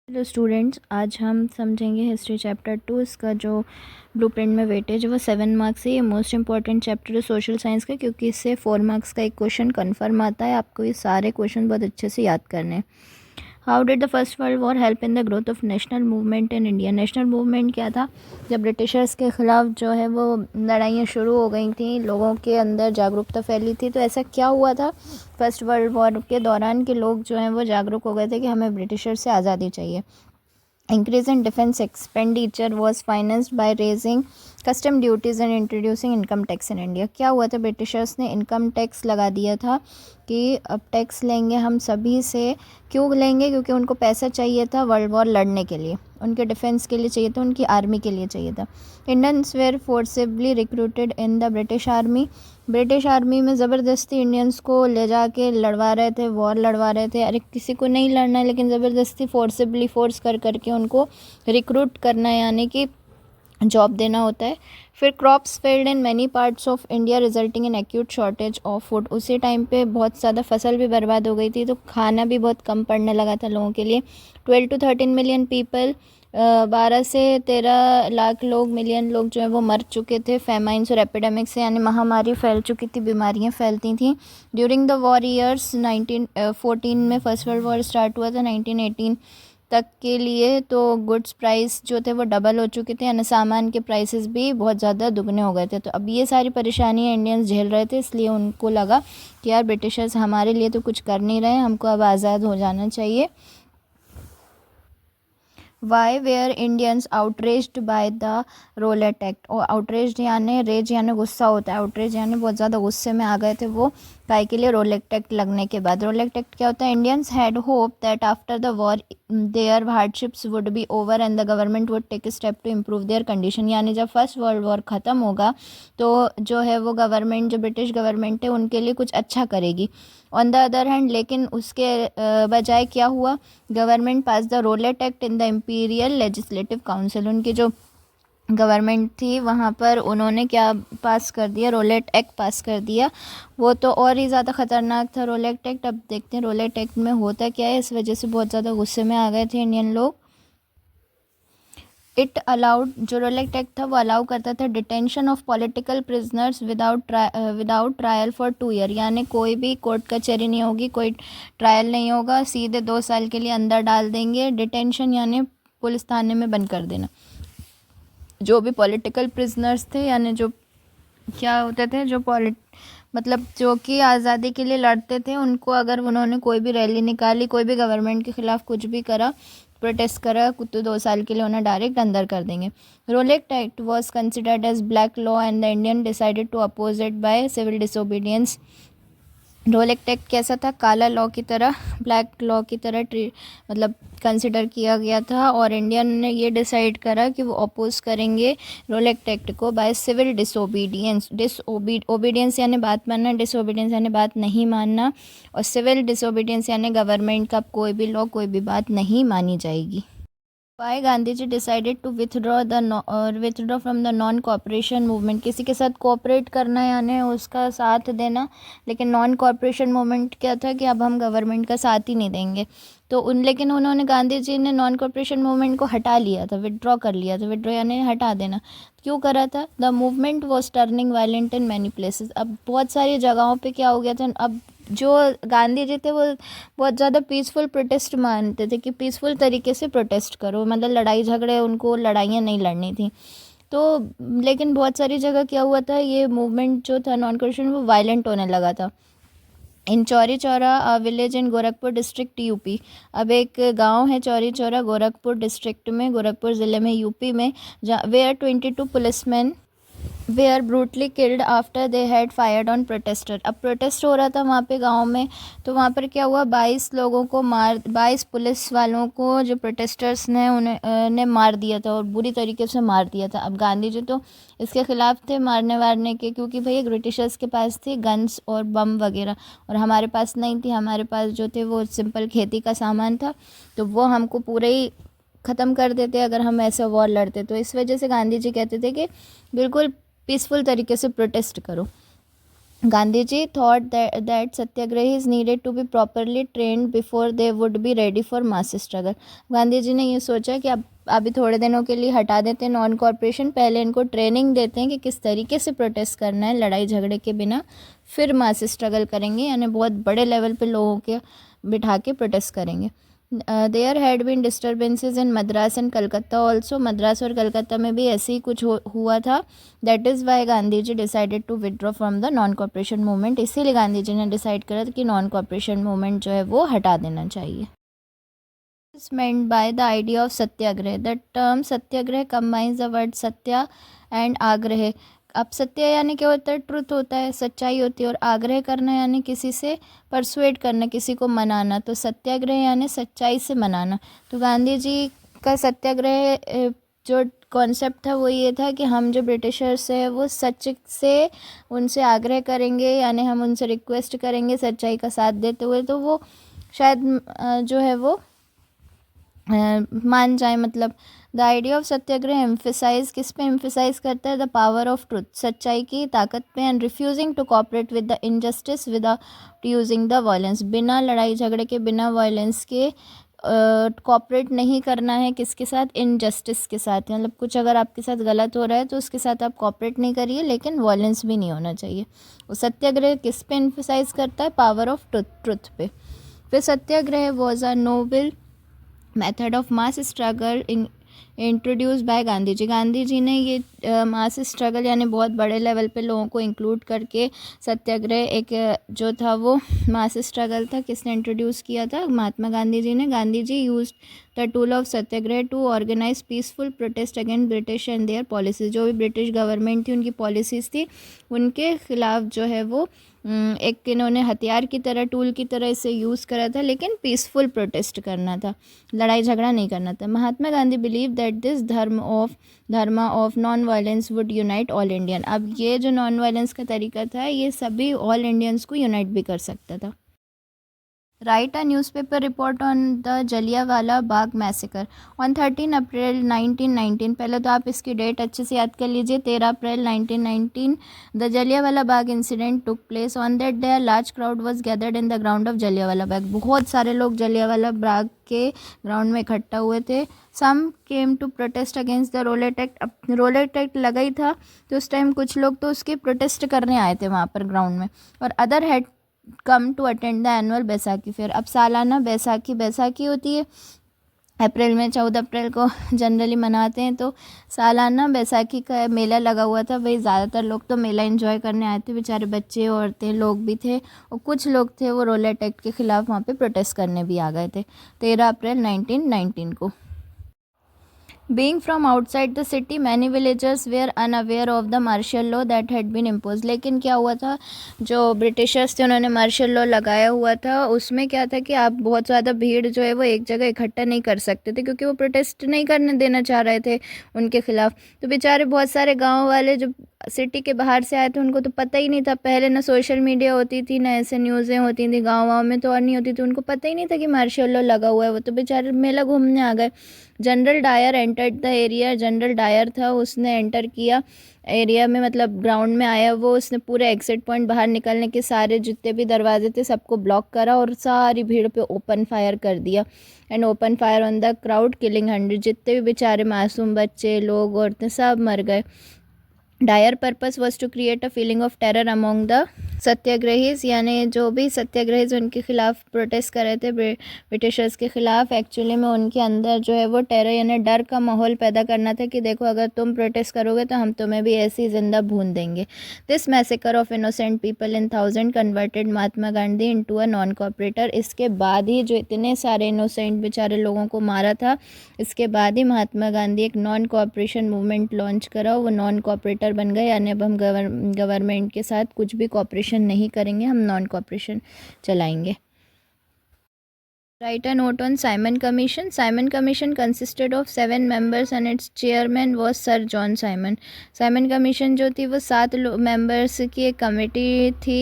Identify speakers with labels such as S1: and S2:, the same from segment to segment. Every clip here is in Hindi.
S1: हेलो स्टूडेंट्स, आज हम समझेंगे हिस्ट्री चैप्टर 2। इसका जो ब्लूप्रिंट में वेटेज है वो 7 मार्क्स है। ये मोस्ट इंपॉर्टेंट चैप्टर है सोशल साइंस का, क्योंकि इससे 4 मार्क्स का एक क्वेश्चन कन्फर्म आता है। आपको ये सारे क्वेश्चन बहुत अच्छे से याद करने हैं। How did the first world war help in the growth of national movement in India. National movement क्या था? जब ब्रिटिशर्स के ख़िलाफ़ जो है वो लड़ाइयाँ शुरू हो गई थी, लोगों के अंदर जागरूकता फैली थी। तो ऐसा क्या हुआ था फर्स्ट वर्ल्ड वॉर के दौरान कि लोग जो हैं वो जागरूक हो गए थे कि हमें ब्रिटिशर्स से आज़ादी चाहिए। Increase in defense expenditure was financed by raising custom duties and introducing income tax in India। क्या हुआ था? ब्रिटिशर्स ने इनकम टैक्स लगा दिया था कि अब टैक्स लेंगे हम सभी से। क्यों लेंगे? क्योंकि उनको पैसा चाहिए था वर्ल्ड वॉर लड़ने के लिए, उनके डिफेंस के लिए चाहिए था, उनकी आर्मी के लिए चाहिए था। Indians were forcibly recruited in the British army. British army में ज़बरदस्ती इंडियंस को ले जाके लड़वा रहे थे, वॉर लड़वा रहे थे। अरे किसी को नहीं लड़ना है, लेकिन ज़बरदस्ती फोर्सिबली फोर्स कर करके उनको रिक्रूट करना है, यानी कि जॉब देना होता है। फिर crops failed in many parts of India resulting in acute shortage of food. उसी टाइम पे बहुत ज़्यादा फसल भी बर्बाद हो गई थी, तो खाना भी बहुत कम पड़ने लगा था लोगों के लिए। 12 to 13 मिलियन पीपल, 12 से 13 लाख लोग, मिलियन लोग जो है वो मर चुके थे फेमाइंस और एपिडेमिक से, यानी महामारी फैल चुकी थी, बीमारियां फैलती थी। ड्यूरिंग द वॉर ईयर्स 1914 में फर्स्ट वर्ल्ड वॉर स्टार्ट हुआ था 1918 तक के लिए। तो गुड्स प्राइस जो थे वो डबल हो चुके थे, यानी सामान के प्राइसेस भी बहुत ज़्यादा दुगने हो गए थे। तो अब ये सारी परेशानियां इंडियंस झेल रहे थे, इसलिए उनको लगा कि यार ब्रिटिशर्स हमारे लिए तो कुछ कर नहीं रहे, हमको अब आज़ाद हो जाना चाहिए। Why were Indians outraged by the Rowlatt Act. और आउटरेज्ड यानी रेज यानी गुस्सा होता है, आउटरेज यानी बहुत ज़्यादा गुस्से में आ गए थे वो। काय के लिए? रोलेट एक्ट लगने के बाद। रोलेट एक्ट क्या होता है? Indians had hope that after the war their hardships would be over and the government would take step to improve their condition. यानी जब फर्स्ट वर्ल्ड वॉर ख़त्म होगा तो जो है वो गवर्नमेंट, जो ब्रिटिश गवर्नमेंट है, उनके लिए कुछ अच्छा करेगी। ऑन द अदर हैंड, लेकिन उसके बजाय क्या हुआ? Government pass the Rowlatt Act in the Imperial Legislative Council. उनकी जो गवर्नमेंट थी वहाँ पर उन्होंने क्या पास कर दिया? रोलेट एक्ट पास कर दिया। वो तो और ही ज़्यादा ख़तरनाक था रोलेट एक्ट। अब देखते हैं रोलेट एक्ट में होता क्या है। इस वजह से बहुत ज़्यादा गुस्से में आ गए थे इंडियन लोग। इट अलाउड, जो रोलेट एक्ट था वो अलाउ करता था detention of political prisoners without trial for 2 year. यानी कोई भी कोर्ट कचहरी नहीं होगी, कोई ट्रायल नहीं होगा, सीधे 2 साल के लिए अंदर डाल देंगे। डिटेंशन यानी पुलिस थाने में बंद कर देना। जो भी पॉलिटिकल प्रिजनर्स थे, यानी जो क्या होते थे, जो मतलब जो कि आज़ादी के लिए लड़ते थे, उनको अगर उन्होंने कोई भी रैली निकाली, कोई भी गवर्नमेंट के ख़िलाफ़ कुछ भी करा, प्रोटेस्ट करा, तो 2 साल के लिए उन्हें डायरेक्ट अंदर कर देंगे। Rowlatt Act was considered as black law and the Indian decided to oppose it by civil disobedience. Rowlatt Act कैसा था? काला लॉ की तरह, ब्लैक लॉ की तरह मतलब कंसिडर किया गया था, और इंडियन ने ये डिसाइड करा कि वो अपोज करेंगे रोलेट एक्ट को बाय सिविल डिसोबीडियंस। ओबीडियंस यानी बात मानना, डिसोबीडियंस यानी बात नहीं मानना, और सिविल डिसोबीडियंस यानी गवर्नमेंट का कोई भी लॉ, कोई भी बात नहीं मानी जाएगी। Why Gandhi ji decided to withdraw from the non cooperation movement. किसी के साथ कोऑपरेट करना यानी उसका साथ देना, लेकिन नॉन कॉपरेशन मूवमेंट क्या था कि अब हम गवर्नमेंट का साथ ही नहीं देंगे। तो लेकिन उन्होंने, गांधी जी ने नॉन कॉपरेशन मूवमेंट को हटा लिया था, विड्रॉ कर लिया था। विड्रॉ यानी हटा देना। क्यों करा था? The movement was turning violent in many places. अब बहुत सारी जगहों पे क्या हो गया था, अब जो गांधी जी थे वो बहुत ज़्यादा पीसफुल प्रोटेस्ट मानते थे कि पीसफुल तरीके से प्रोटेस्ट करो, मतलब लड़ाई झगड़े, उनको लड़ाइयाँ नहीं लड़नी थी। तो लेकिन बहुत सारी जगह क्या हुआ था, ये मूवमेंट जो था नॉन कॉपरेशन वो वायलेंट होने लगा था। In Chauri Chaura village in Gorakhpur district UP. अब एक गांव है चौरी चौरा, गोरखपुर डिस्ट्रिक्ट में, गोरखपुर ज़िले में, यूपी में, जहाँ were 22 policemen were brutally killed after they had fired on protester. अब प्रोटेस्ट हो रहा था वहाँ पे गांव में, तो वहाँ पर क्या हुआ, 22 लोगों को 22 पुलिस वालों को, जो प्रोटेस्टर्स ने उन्हें ने मार दिया था, और बुरी तरीके से मार दिया था। अब गांधी जी तो इसके ख़िलाफ़ थे मारने वारने के, क्योंकि भाई ब्रिटिशर्स के पास थी गन्स और बम वगैरह, और हमारे पास नहीं थी। हमारे पास जो थे वो सिंपल खेती का सामान था, तो वो हमको पूरे ही ख़त्म कर देते अगर हम ऐसे वॉर लड़ते। तो इस वजह से गांधी जी कहते थे कि बिल्कुल पीसफुल तरीके से प्रोटेस्ट करो। Gandhiji thought that satyagrahis needed to be properly trained before they would be ready for mass struggle. Gandhi ji ने ये सोचा कि अब अभी थोड़े दिनों के लिए हटा देते हैं नॉन कॉर्पोरेशन, पहले इनको ट्रेनिंग देते हैं कि किस तरीके से प्रोटेस्ट करना है लड़ाई झगड़े के बिना, फिर मास स्ट्रगल करेंगे, यानी बहुत बड़े लेवल पे लोगों के बिठा के प्रोटेस्ट करेंगे. There had been disturbances in Madras and Calcutta also. Madras और कलकत्ता में भी ऐसे ही कुछ हुआ था. That is why Gandhi ji decided to withdraw from the non corporation movement. इसीलिए गांधी जी ने डिसाइड करा कि नॉन कॉर्पोरेशन मूवमेंट जो है वो हटा देना चाहिए. Is meant by the idea of Satyagraha. The term Satyagraha combines the word Satya and आग्रह. अब सत्य यानी क्या होता है? ट्रुथ होता है, सच्चाई होती है, और आग्रह करना यानी किसी से परसुएड करना, किसी को मनाना. तो सत्याग्रह यानी सच्चाई से मनाना. तो गांधी जी का सत्याग्रह जो कॉन्सेप्ट था वो ये था कि हम जो ब्रिटिशर्स है वो सच से उनसे आग्रह करेंगे, यानी हम उनसे रिक्वेस्ट करेंगे सच्चाई का साथ देते हुए, तो वो शायद जो है वो मान जाए. मतलब the idea of satyagraha emphasise किस पे एम्फेसाइज करता है? द पावर ऑफ ट्रुथ, सच्चाई की ताकत पे. And refusing to cooperate with the injustice without using the violence. बिना लड़ाई झगड़े के, बिना वायलेंस के कॉपरेट नहीं करना है. किसके साथ? इनजस्टिस के साथ. मतलब कुछ अगर आपके साथ गलत हो रहा है तो उसके साथ आप कॉपरेट नहीं करिए, लेकिन वायलेंस भी नहीं होना चाहिए. सत्याग्रह किस पे एम्फेसाइज करता है? पावर ऑफ ट्रुथ पे. फिर satyagraha was a noble method of mass struggle introduced by Gandhi ji. Gandhi ji ने ये मास स्ट्रगल यानी बहुत बड़े लेवल पे लोगों को इंक्लूड करके सत्याग्रह एक जो था वो मास स्ट्रगल था, किसने इंट्रोड्यूस किया था? महात्मा गांधी जी ने. Gandhi ji use the tool of satyagraha to organise peaceful protest against British and their policies. जो भी ब्रिटिश गवर्नमेंट थी, उनकी पॉलिसीज़ थी, उनके खिलाफ जो है वो एक इन्होंने हथियार की तरह, टूल की तरह इसे यूज़ करा था, लेकिन पीसफुल प्रोटेस्ट करना था, लड़ाई झगड़ा नहीं करना था. Mahatma Gandhi believe that this dharma of non violence would unite all Indian. अब ये जो नॉन वायलेंस का तरीका था, ये सभी ऑल इंडियंस को यूनाइट भी कर सकता था. Right a newspaper report on the Jallianwala Bagh massacre on 13 April 1919. पहले तो आप इसकी डेट अच्छे से याद कर लीजिए. 13 April 1919 the Jallianwala Bagh incident took place. On that day a large crowd was gathered in the ground of Jallianwala Bagh. बहुत सारे लोग जलियांवाला बाग के ग्राउंड में इकट्ठा हुए थे. Some came to protest against the Rowlatt Act. अब रोलेट एक्ट लगा ही था, तो उस टाइम कुछ लोग तो उसके प्रोटेस्ट करने आए थे वहाँ पर ग्राउंड में. और other had come to attend the annual Baisakhi fair. अब सालाना बैसाखी होती है अप्रैल में, 14 अप्रैल को जनरली मनाते हैं. तो सालाना बैसाखी का मेला लगा हुआ था. वही ज़्यादातर लोग तो मेला एंजॉय करने आए थे, बेचारे बच्चे औरतें लोग भी थे, और कुछ लोग थे वो रोलेट एक्ट के ख़िलाफ़ वहाँ पे प्रोटेस्ट करने भी आ गए थे 13 अप्रैल 1919 को. Being from outside the city, many villagers were unaware of the martial law that had been imposed. लेकिन क्या हुआ था, जो ब्रिटिशर्स थे उन्होंने मार्शल लॉ लगाया हुआ था. उसमें क्या था कि आप बहुत ज़्यादा भीड़ जो है वो एक जगह इकट्ठा नहीं कर सकते थे, क्योंकि वो प्रोटेस्ट नहीं करने देना चाह रहे थे उनके खिलाफ. तो बेचारे बहुत सारे गाँव वाले जो सिटी के बाहर से आए थे, उनको तो पता ही नहीं था. पहले ना सोशल मीडिया होती थी, ना ऐसे न्यूज़ें होती थी, गाँव में तो और नहीं होती थी. उनको पता ही नहीं था कि मार्शल लॉ लगा हुआ है. वो तो बेचारे मेला घूमने आ गए. General Dyer entered the area. General Dyer था, उसने एंटर किया एरिया में, मतलब ग्राउंड में आया वो. उसने पूरे एग्जिट पॉइंट बाहर निकलने के सारे जितने भी दरवाजे थे सबको ब्लॉक करा, और सारी भीड़ पे ओपन फायर कर दिया. And open fire on the crowd killing 100. जितने भी बेचारे मासूम बच्चे, लोग, औरतें सब मर गए. Dyer purpose was to create a feeling of terror among the satyagrahis. यानी जो भी सत्याग्रहीज उनके खिलाफ प्रोटेस्ट कर रहे थे ब्रिटिशर्स के खिलाफ, एक्चुअली में उनके अंदर जो है वो टेरर यानी डर का माहौल पैदा करना था कि देखो अगर तुम प्रोटेस्ट करोगे तो हम तुम्हें भी ऐसी जिंदा भून देंगे. This massacre of innocent people in 1000 converted Mahatma Gandhi into a non corporator. इसके बाद ही जो इतने सारे इनोसेंट बेचारे लोगों को मारा था, इसके बाद ही महात्मा गांधी एक नॉन कॉपरेशन मूवमेंट लॉन्च करा. वो नॉन कॉपरेटर बन गए, यानी अब हम गवर्नमेंट के साथ कुछ भी कॉपरेशन नहीं करेंगे, हम नॉन कॉपरेशन चलाएंगे. Write a note on Simon Commission. Simon Commission consisted of 7 members and its chairman was Sir John Simon. Simon Commission जो थी वो 7 मेंबर्स की एक कमेटी थी,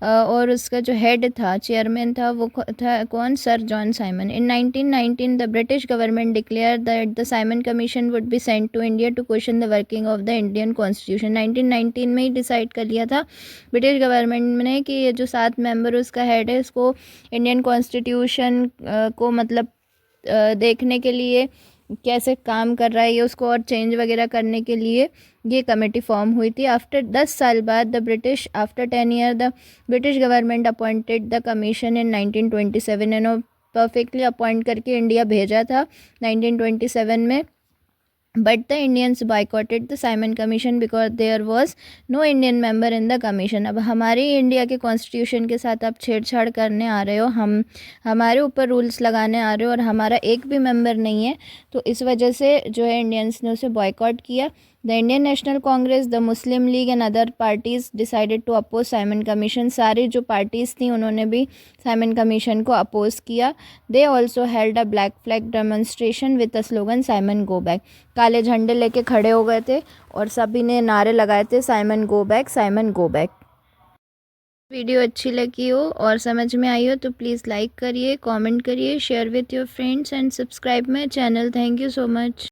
S1: और उसका जो हेड था, चेयरमैन था, वो था कौन, Sir John Simon. In 1919 the British government declare that the Simon Commission would be sent to India to question the working of the Indian constitution. 1919 में ही डिसाइड कर लिया था ब्रिटिश गवर्नमेंट ने कि ये जो 7 मेंबर उसका हेड है, इसको इंडियन कॉन्स्टिट्यूशन को मतलब देखने के लिए कैसे काम कर रहा है ये, उसको और चेंज वगैरह करने के लिए ये कमेटी फॉर्म हुई थी। आफ्टर 10 साल बाद the British after 10 year the British government appointed the commission इन 1927। इन्होंने परफेक्टली अपॉइंट करके इंडिया भेजा था 1927 में। But the Indians boycotted the Simon Commission because there was no Indian member in the commission. अब हमारे इंडिया के कॉन्स्टिट्यूशन के साथ आप छेड़छाड़ करने आ रहे हो, हम हमारे ऊपर रूल्स लगाने आ रहे हो और हमारा एक भी मेंबर नहीं है, तो इस वजह से जो है इंडियंस ने उसे बॉयकॉट किया। The Indian National Congress, the Muslim League and other parties decided to oppose Simon Commission. सारी जो पार्टीज़ थी उन्होंने भी साइमन कमीशन को अपोज किया। They also held a black flag demonstration with the slogan Simon go back. काले झंडे लेके खड़े हो गए थे और सभी ने नारे लगाए थे Simon go back, Simon go back. Video अच्छी लगी हो और समझ में आई हो तो प्लीज़ लाइक करिए, कमेंट करिए, share with your friends and subscribe my channel. Thank you so much.